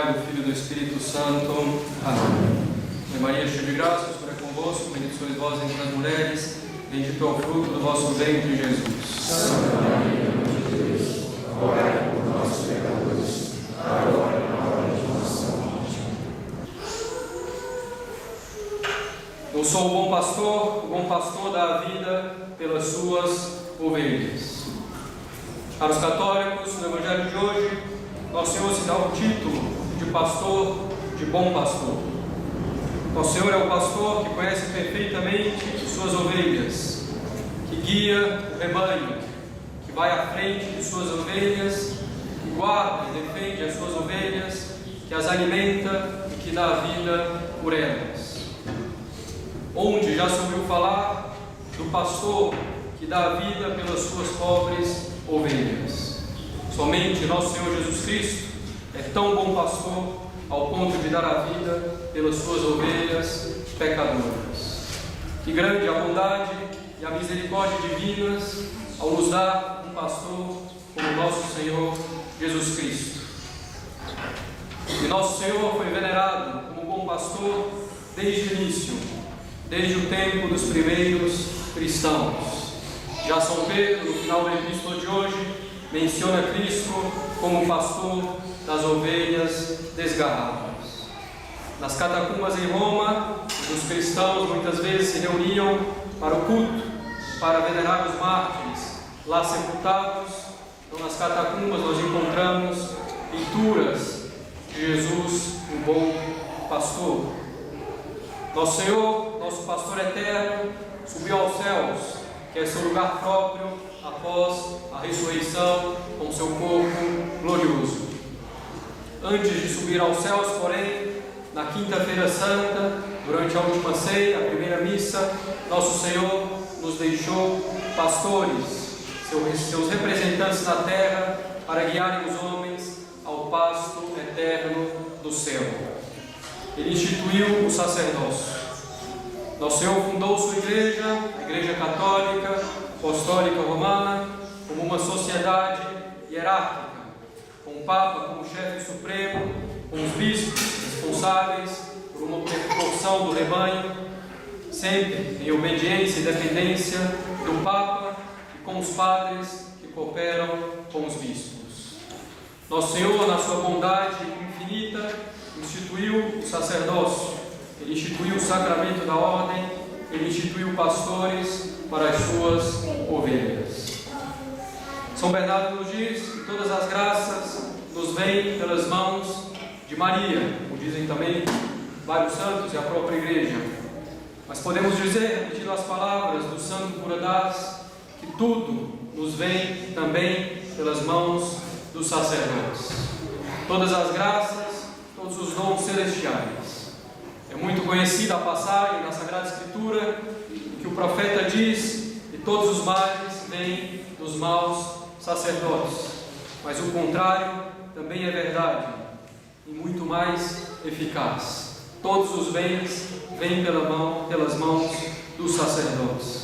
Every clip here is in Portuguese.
Do Filho e do Espírito Santo. Amém. Maria, cheia de graça, o Senhor é convosco, bendita sois vós entre as mulheres, bendito é o fruto do vosso ventre, Jesus. Santa Maria, Mãe de Deus, rogai por nós, pecadores, agora e na hora de nossa morte. Eu sou o bom pastor dá a vida pelas suas ovelhas. Para os católicos, no Evangelho de hoje, nosso Senhor se dá o título de pastor, de bom pastor. Nosso Senhor é o pastor que conhece perfeitamente suas ovelhas, que guia o rebanho, que vai à frente de suas ovelhas, que guarda e defende as suas ovelhas, que as alimenta e que dá a vida por elas. Onde já se ouviu falar do pastor que dá a vida pelas suas pobres ovelhas? Somente nosso Senhor Jesus Cristo é tão bom pastor ao ponto de dar a vida pelas suas ovelhas pecadoras. Que grande a bondade e a misericórdia divinas ao nos dar um pastor como nosso Senhor Jesus Cristo. E nosso Senhor foi venerado como bom pastor desde o início, desde o tempo dos primeiros cristãos. Já São Pedro, no final da epístola de hoje, menciona Cristo como pastor das ovelhas desgarradas. Nas catacumbas em Roma, os cristãos muitas vezes se reuniam para o culto, para venerar os mártires lá sepultados. Então, nas catacumbas nós encontramos pinturas de Jesus, o bom pastor. Nosso Senhor, nosso pastor eterno, subiu aos céus, que é seu lugar próprio após a ressurreição com seu corpo glorioso. Antes de subir aos céus, porém, na quinta-feira santa, durante a última ceia, a primeira missa, nosso Senhor nos deixou pastores, seus representantes na terra, para guiarem os homens ao pasto eterno do céu. Ele instituiu o sacerdócio. Nosso Senhor fundou sua igreja, a Igreja Católica, Apostólica Romana, como uma sociedade hierárquica, com o Papa como chefe supremo, com os bispos responsáveis por uma proporção do rebanho, sempre em obediência e dependência do Papa e com os padres que cooperam com os bispos. Nosso Senhor, na sua bondade infinita, instituiu o sacerdócio, Ele instituiu o sacramento da ordem, Ele instituiu pastores para as suas ovelhas. São Bernardo nos diz que todas as graças nos vêm pelas mãos de Maria, como dizem também vários santos e a própria Igreja. Mas podemos dizer, repetindo as palavras do Santo Cura d'Ars, que tudo nos vem também pelas mãos dos sacerdotes. Todas as graças, todos os dons celestiais. É muito conhecida a passagem na Sagrada Escritura em que o profeta diz que todos os males vêm dos maus sacerdotes, mas o contrário também é verdade e muito mais eficaz. Todos os bens vêm pelas mãos dos sacerdotes.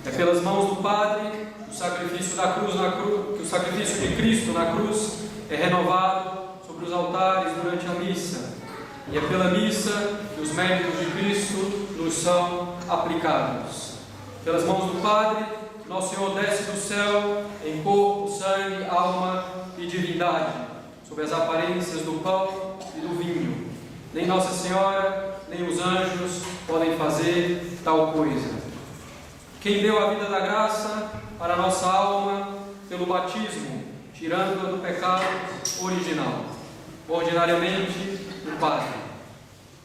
É pelas mãos do Padre que o sacrifício que o sacrifício de Cristo na cruz é renovado sobre os altares durante a missa, e é pela missa que os méritos de Cristo nos são aplicados. Pelas mãos do Padre, nosso Senhor desce do céu em corpo, sangue, alma e divindade, sob as aparências do pão e do vinho. Nem Nossa Senhora, nem os anjos podem fazer tal coisa. Quem deu a vida da graça para a nossa alma pelo batismo, tirando-a do pecado original? Ordinariamente, o Padre.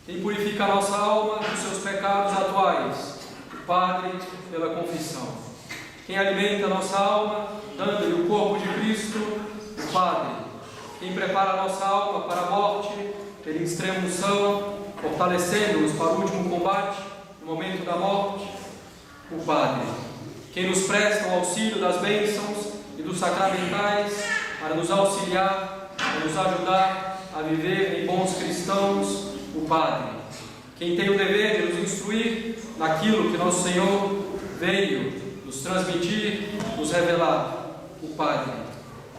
Quem purifica a nossa alma dos seus pecados atuais? O Padre, pela confissão. Quem alimenta a nossa alma, dando-lhe o corpo de Cristo? O Padre. Quem prepara a nossa alma para a morte, pela extrema unção, fortalecendo-nos para o último combate, no momento da morte? O Padre. Quem nos presta o auxílio das bênçãos e dos sacramentais para nos auxiliar, para nos ajudar a viver em bons cristãos? O Padre. Quem tem o dever de nos instruir naquilo que nosso Senhor veio nos transmitir, nos revelar? O Padre.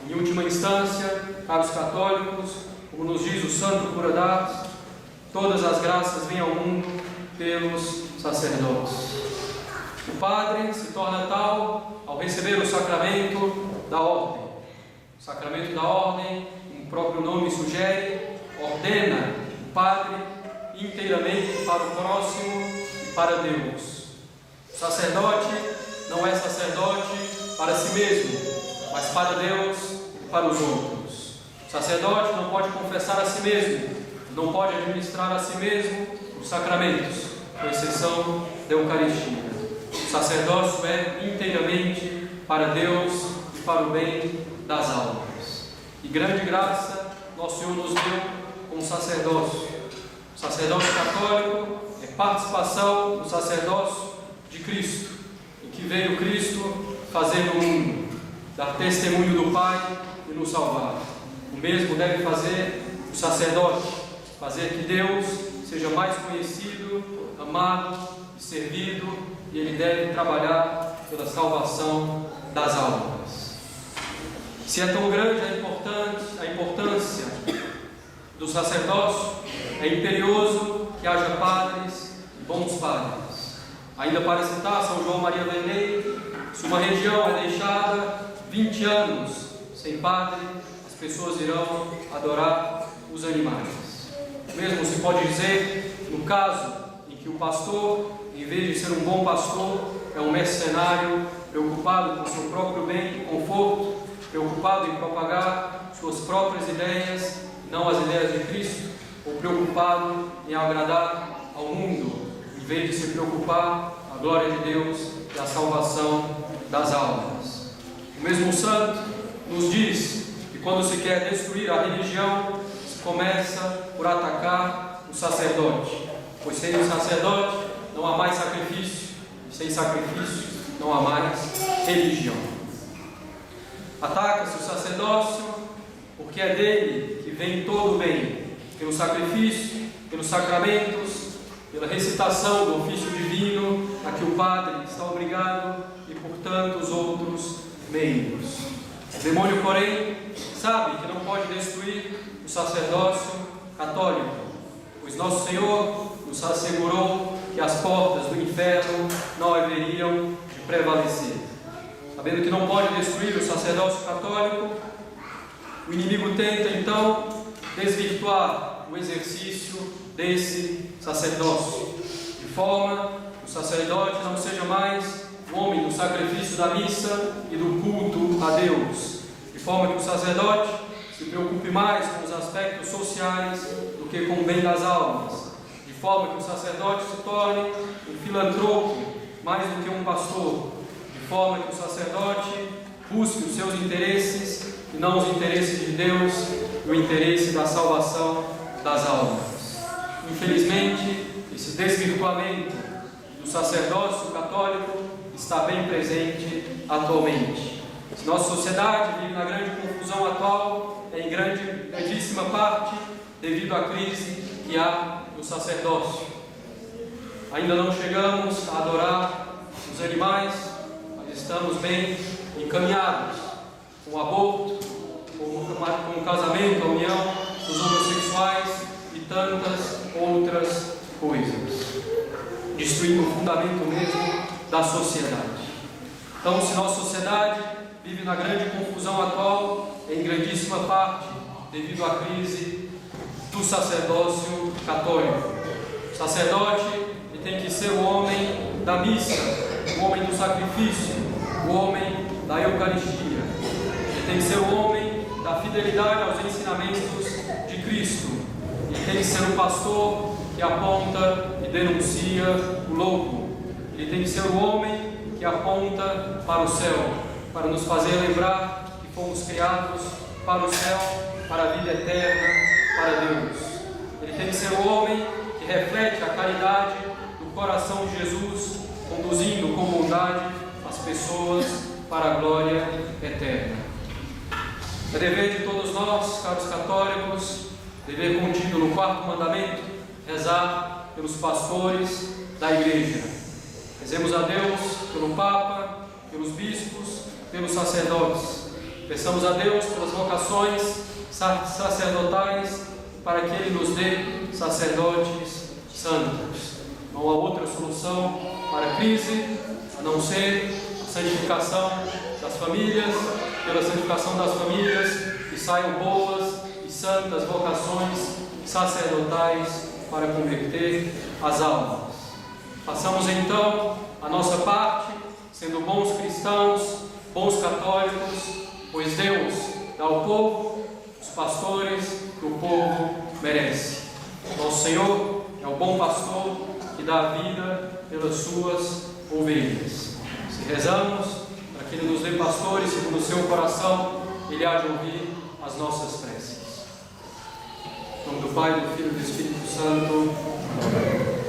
Em última instância, caros católicos, como nos diz o Santo Cura d'Ars, todas as graças vêm ao mundo pelos sacerdotes. O padre se torna tal ao receber o sacramento da ordem. O sacramento da ordem, como o próprio nome sugere, ordena o padre inteiramente para o próximo e para Deus. O sacerdote não é sacerdote para si mesmo, mas para Deus e para os outros. O sacerdote não pode confessar a si mesmo, não pode administrar a si mesmo os sacramentos, com exceção da Eucaristia. O sacerdócio é inteiramente para Deus e para o bem das almas. E grande graça nosso Senhor nos deu com o sacerdócio. O sacerdócio católico é participação do sacerdócio de Cristo, em que veio Cristo fazer no mundo, dar testemunho do Pai e nos salvar. O mesmo deve fazer o sacerdote, fazer que Deus seja mais conhecido, amado e servido, e ele deve trabalhar pela salvação das almas. Se é tão grande a importância do sacerdócio, é imperioso que haja padres e bons padres. Ainda para citar São João Maria Vianney, se uma região é deixada 20 anos sem padre, as pessoas irão adorar os animais. O mesmo se pode dizer no caso em que o pastor, em vez de ser um bom pastor, é um mercenário preocupado com seu próprio bem e conforto, preocupado em propagar suas próprias ideias, não as ideias de Cristo, ou preocupado em agradar ao mundo, em vez de se preocupar a glória de Deus e a salvação das almas. O mesmo santo nos diz que quando se quer destruir a religião, se começa por atacar o sacerdote, pois sem o sacerdote não há mais sacrifício, e sem sacrifício não há mais religião. Ataca-se o sacerdócio porque é dele que vem todo o bem, pelo sacrifício, pelos sacramentos, pela recitação do ofício divino a que o padre está obrigado e por tantos outros meios. O demônio, porém, sabe que não pode destruir o sacerdócio católico, pois Nosso Senhor nos assegurou que as portas do inferno não haveriam de prevalecer. Sabendo que não pode destruir o sacerdócio católico, o inimigo tenta então desvirtuar o exercício desse sacerdócio, de forma que o sacerdote não seja mais o homem do sacrifício da missa e do culto a Deus, de forma que o sacerdote se preocupe mais com os aspectos sociais do que com o bem das almas, de forma que o sacerdote se torne um filantropo mais do que um pastor, de forma que o sacerdote busque os seus interesses e não os interesses de Deus e o interesse da salvação das almas. Infelizmente, esse desvirtuamento do sacerdócio católico está bem presente atualmente. Se nossa sociedade vive na grande confusão atual, é em grandíssima parte devido à crise que há no sacerdócio. Ainda não chegamos a adorar os animais, mas estamos bem encaminhados com o aborto, com o casamento, a união dos homossexuais e tantas outras coisas, destruindo o fundamento mesmo da sociedade. Então, se nossa sociedade vive na grande confusão atual, é em grandíssima parte devido à crise do sacerdócio católico. O sacerdote ele tem que ser o homem da missa, o homem do sacrifício, o homem da Eucaristia. Ele tem que ser o homem da fidelidade aos ensinamentos de Cristo. Ele tem que ser o pastor que aponta e denuncia o louco. Ele tem que ser o homem que aponta para o céu, para nos fazer lembrar que fomos criados para o céu, para a vida eterna, para Deus. Ele tem que ser o homem que reflete a caridade do coração de Jesus, conduzindo com bondade as pessoas para a glória eterna. É dever de todos nós, caros católicos, dever contido no 4º mandamento, rezar pelos pastores da Igreja. Rezemos a Deus pelo Papa, pelos bispos, pelos sacerdotes. Peçamos a Deus pelas vocações sacerdotais, para que Ele nos dê sacerdotes santos. Não há outra solução para a crise a não ser a santificação das famílias, pela santificação das famílias, que saiam boas e santas vocações sacerdotais para converter as almas. Façamos então a nossa parte, sendo bons cristãos, bons católicos, pois Deus dá ao povo os pastores que o povo merece. Nosso Senhor é o bom pastor que dá a vida pelas suas ovelhas. Se rezamos para que Ele nos dê pastores segundo o seu coração, Ele há de ouvir as nossas preces. Em nome do Pai, do Filho e do Espírito Santo. Amém.